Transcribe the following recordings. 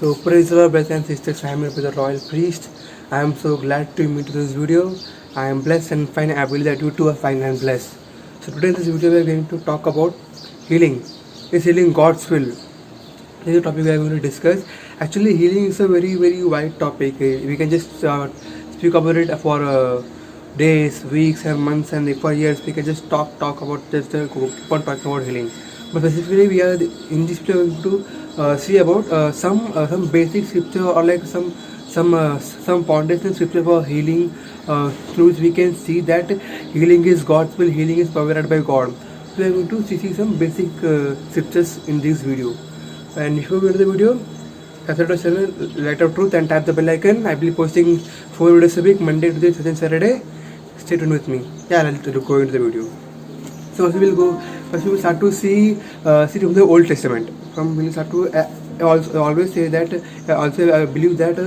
So praise the Lord, brothers and sisters. I am your brother Royal Priest. I am so glad to meet this video. I am blessed and fine. I believe that you too are fine and blessed. So today in this video we are going to talk about healing. Is healing God's will? This is the topic we are going to discuss. Actually, healing is a very wide topic. We can just speak about it for days, weeks, and months, and for years. We can just talk about just keep on talking about healing. But specifically, we are in this video going to see about some basic scripture or like some foundation scripture for healing, through which we can see that healing is God's will, healing is provided by God. So we are going to see some basic scriptures in this video. And if you go to the video, subscribe to the channel, Light of Truth, and tap the bell icon. I will be posting 4 videos a week, Monday, Tuesday, Thursday, and Saturday. Stay tuned with me. Yeah, I'll go into the video. So first we will start to see from the Old Testament. We will start to always say that also I believe that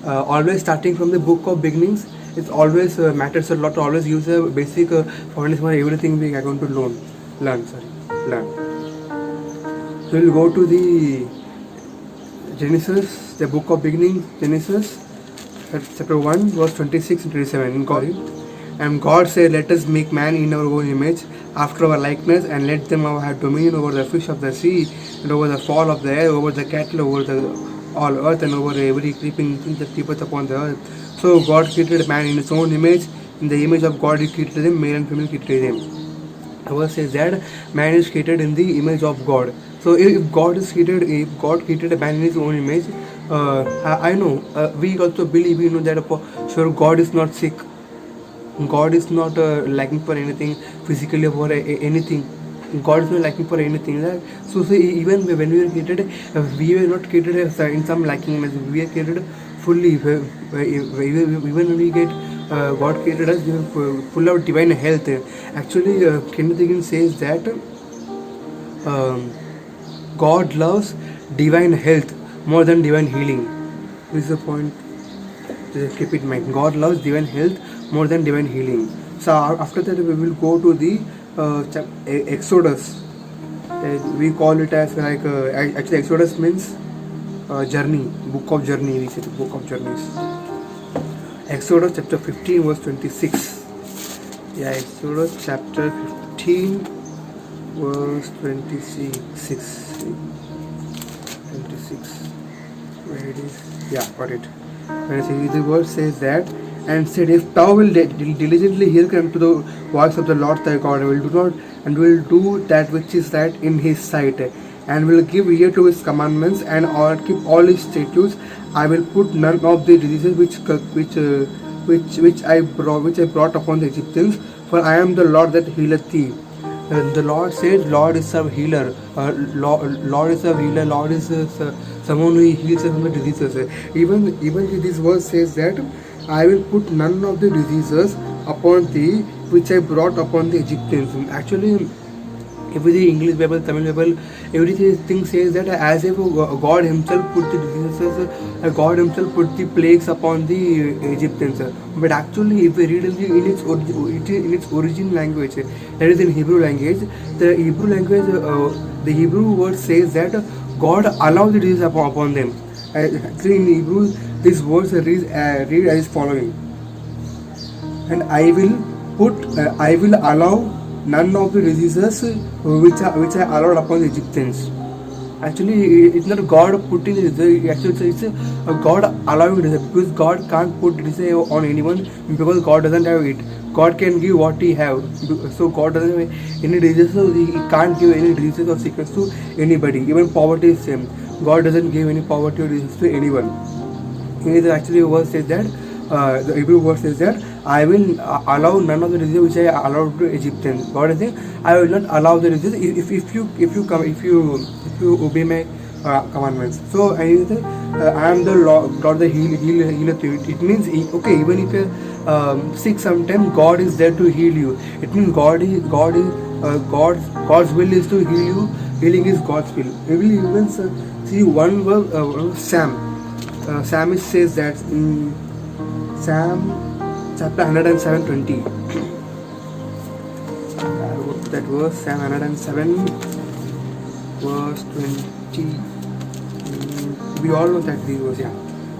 always starting from the book of beginnings, it always matters a lot to always use a basic foundation for everything we are going to learn. So we'll go to the Genesis, the book of beginnings, Genesis chapter 1 verse 26 and 27. And God said, let us make man in our own image, after our likeness, and let them have dominion over the fish of the sea, and over the fowl of the air, over the cattle, over the all earth, and over every creeping thing that creepeth upon the earth. So God created man in his own image. In the image of God he created him, male and female created him. The verse says that man is created in the image of God. So if God created a man in his own image, I know we also believe, we know that sure God is not sick. God is not lacking for anything physically or anything. God is not lacking for anything. Right? So even when we were created, we were not created in some lacking. We are created fully. Even when we get God created us, we are full of divine health. Actually, Kenneth Hagin says that God loves divine health more than divine healing. This is the point. Just keep it in mind. God loves divine health more than divine healing. So after that we will go to the Exodus. We call it as like actually Exodus means journey, book of journey. We say the book of journeys. Exodus chapter 15 verse 26. Yeah, Exodus chapter 15 verse 26. Where it is? Yeah, got it. When the word says that, and said, if thou will diligently hearken to the voice of the Lord thy God, will do that which is right in his sight, and will give ear to his commandments, and keep all his statutes, I will put none of the diseases which I brought upon the Egyptians, for I am the Lord that healeth thee. The Lord says, Lord is a healer. Lord is a healer. Lord is someone who heals from the diseases. Even this verse says that I will put none of the diseases upon thee which I brought upon the Egyptians. Actually, every English Bible, Tamil Bible, everything says that as if God himself put the diseases, God himself put the plagues upon the Egyptians. But actually, if we read in its origin language, that is in Hebrew language, the Hebrew word says that God allowed the disease upon them. Actually, in Hebrew, these words read as following: and I will allow none of the diseases which I allowed upon the Egyptians. Actually, it's not God putting it. Actually, it's God allowing it, because God can't put disease on anyone, because God doesn't have it. God can give what He have. So God doesn't have any diseases, so He can't give any diseases or sickness to anybody. Even poverty is same. God doesn't give any poverty or disease to anyone. Actually, the verse says that the Hebrew word says that I will allow none of the disease which I allowed to Egyptians. God is saying, I will not allow the disease if you obey my commandments. So I am the Lord, God the healer. It means okay, even if you're sick, sometimes God is there to heal you. It means God's will is to heal you. Healing is God's will. We will even see one verse, Psalmist says that in Psalm chapter 107:20. I wrote that verse, Psalm 107 verse 20. We all know that this was, yeah.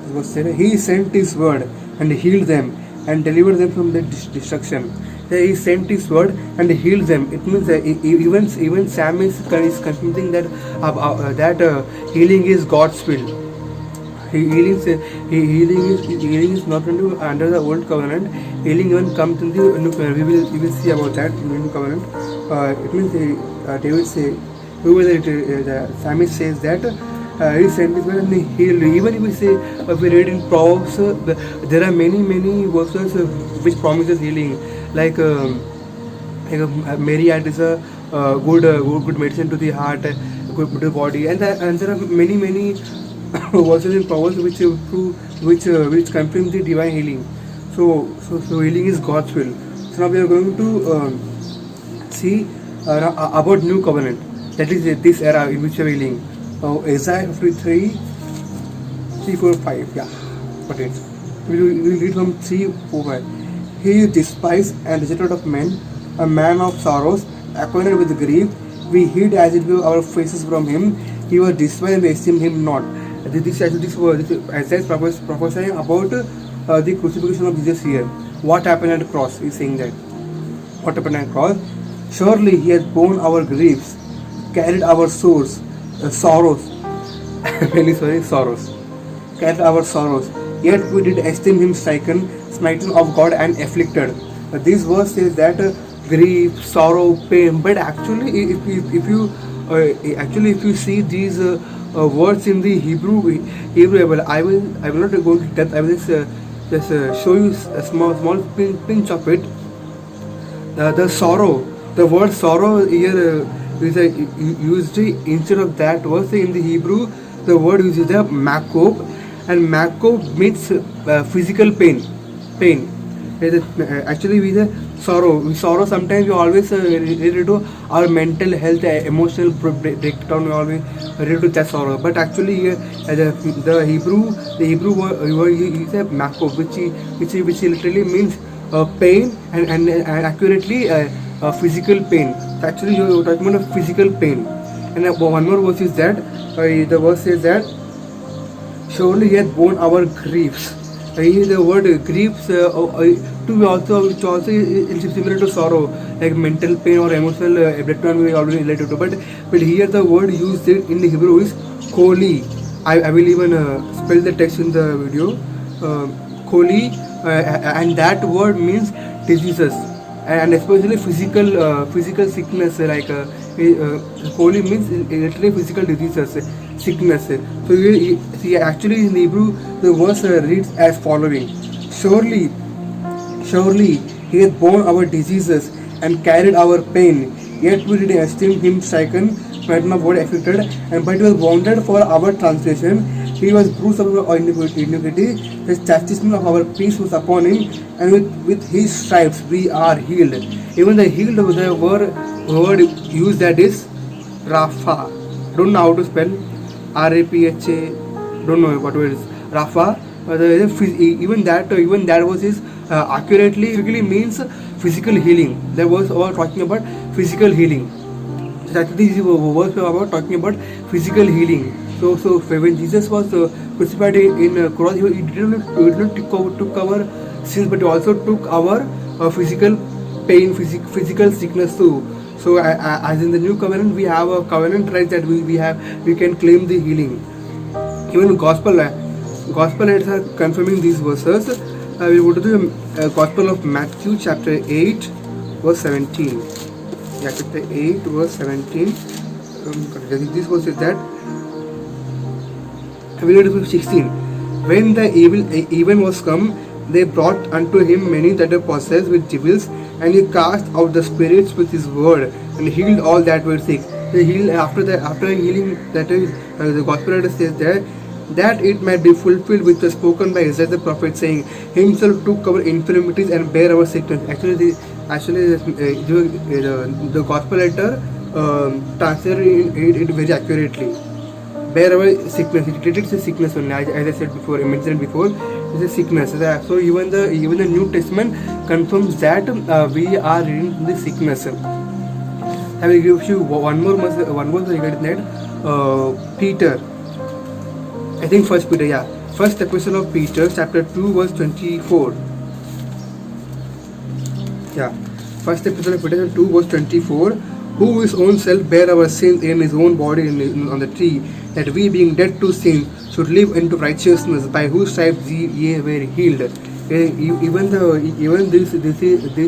It was said, He sent His word and healed them and delivered them from their destruction. He sent His word and healed them. It means even Sam is confessing that healing is God's will. Healing is not only under the old covenant. Healing even comes in the new covenant. We will see about that in the new covenant. It means David say, the psalmist says that he sent His word and he healed. Even if we say, if we read in Proverbs, there are many verses which promises healing. Like Mary is a good medicine to the heart, good to the body, and there are many verses in Proverbs which confirm the divine healing. So healing is God's will. So now we are going to see about new covenant. That is this era in which we are healing. Isaiah 53, 3, 4, 5. Yeah, but it. We will read from 3, 4, 5. He is despised and rejected of men, a man of sorrows, acquainted with grief. We hid as it were our faces from Him. He was despised and we esteemed Him not. This Isaiah is prophesying about the crucifixion of Jesus here. What happened at the cross? He is saying that. What happened at the cross? Surely He has borne our griefs, carried our sorrows. Sorrows. Carried our sorrows. Yet we did esteem Him smitten of God and afflicted. This verse says that grief, sorrow, pain. But actually, if you see these words in the Hebrew Bible, I will not go into depth. I will just show you a small pinch of it. The sorrow, the word sorrow here is used instead of that word in the Hebrew. The word uses the makob, and makob means physical pain. Actually, with sorrow sometimes we always related to our mental health, emotional breakdown. We always related to that sorrow. But actually, the Hebrew word is a makob, which literally means pain and accurately physical pain. So actually, you are talking about physical pain. And one more verse is that the verse says that surely He hath borne our griefs. The word griefs which also is similar to sorrow, like mental pain or emotional breakdown we already related to. But here the word used in the Hebrew is koli. I will even spell the text in the video. Koli, and that word means diseases, and especially physical sickness. Like koli means literally physical diseases, sickness. So actually in Hebrew the verse reads as following: Surely He hath borne our diseases and carried our pain. Yet we did esteem Him smitten of God, afflicted, and but He was wounded for our transgression. He was bruised for our iniquity. The chastisement of our peace was upon Him, and with His stripes we are healed. Even the healed, the word used that is Rapha. Don't know how to spell R-A-P-H-A. Don't know what word is Rapha. Even that verse is accurately means physical healing. That was all talking about physical healing. So this is verse about talking about physical healing. So when Jesus was crucified in cross, He did not took our sins, but He also took our physical pain, physical sickness too. So as in the new covenant, we have a covenant right that we can claim the healing. Even gospel letters are confirming these verses. We go to the Gospel of Matthew, chapter 8, verse 17. Yeah, chapter 8, verse 17. This verse is that. We read verse 16. When the even was come, they brought unto Him many that were possessed with devils, and He cast out the spirits with His word, and healed all that were sick. He healed after healing. That is, the Gospel letter says that it might be fulfilled which was spoken by Isaiah the prophet, saying, Himself took our infirmities and bare our sickness. Actually, the Gospel letter translated it very accurately. Bear our sickness. It is a sickness only. As I said before, I mentioned before, it's a sickness. So even the New Testament confirms that we are reading the sickness. I will give you one more regarding that. Peter, I think First Peter, yeah. First Epistle of Peter, chapter 2, verse 24. Yeah. First Epistle of Peter, 2, verse 24. Who his own self bare our sins in his own body on the tree, that we being dead to sin should live into righteousness, by whose stripes ye were healed. Even this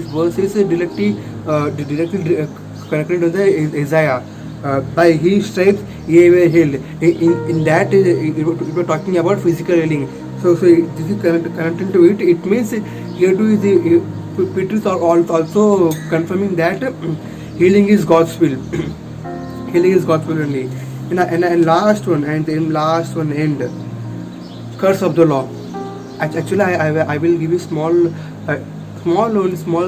verse is directly connected to the Isaiah. By his stripes ye were healed. In that it was talking about physical healing. So this is connected to it. It means here too is Peter is also confirming that healing is God's will. Healing is God's will only. And last one end. Curse of the law. Actually, I will give you small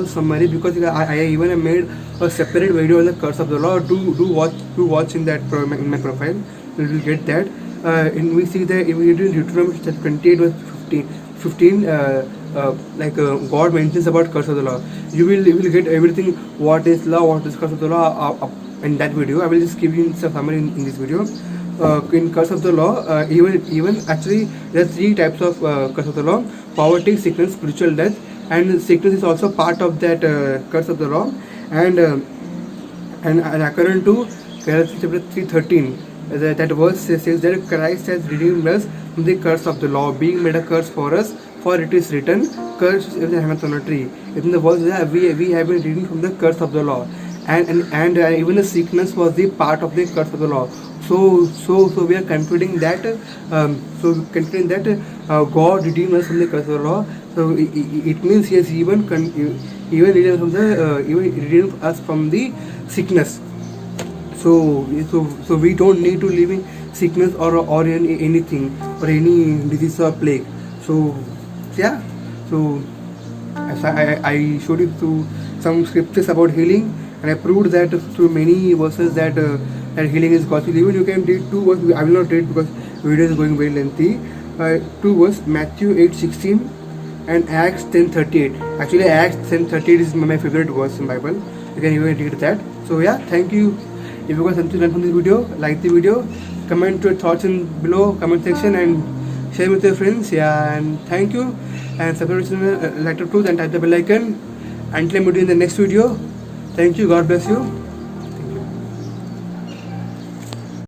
summary, because I even made a separate video on the curse of the law. Do watch in that in my profile. You will get that. And we see that if we read Deuteronomy chapter 28 verse 15, God mentions about curse of the law. You will get everything. What is law? What is curse of the law? In that video, I will just give you some summary in this video. In curse of the law, even actually there are 3 types of curse of the law: poverty, sickness, spiritual death. And sickness is also part of that curse of the law. And according to Galatians chapter 3:13, that verse says that Christ has redeemed us from the curse of the law, being made a curse for us. For it is written, "Cursed is the hangeth on a tree." In the verse that we have been redeemed from the curse of the law, and even the sickness was the part of the curse of the law. So we are concluding that God redeemed us from the curse of the law. So it means he has even redeemed us from the sickness. So we don't need to live in sickness or anything or any disease or plague. So yeah. So as I showed you through some scriptures about healing, and I proved that through many verses that healing is God's will. Even you can read 2 verses. I will not read because video is going very lengthy. 2 verse, Matthew 8:16 and Acts 10:38. Actually, Acts 10:38 is my favorite verse in Bible. You can even read that. So yeah, thank you. If you got something to learn from this video, like the video, comment your thoughts in below comment section and share with your friends. Yeah, and thank you. And subscribe to the channel, like the truth, and type the bell icon. Until I meet you in the next video. Thank you. God bless you.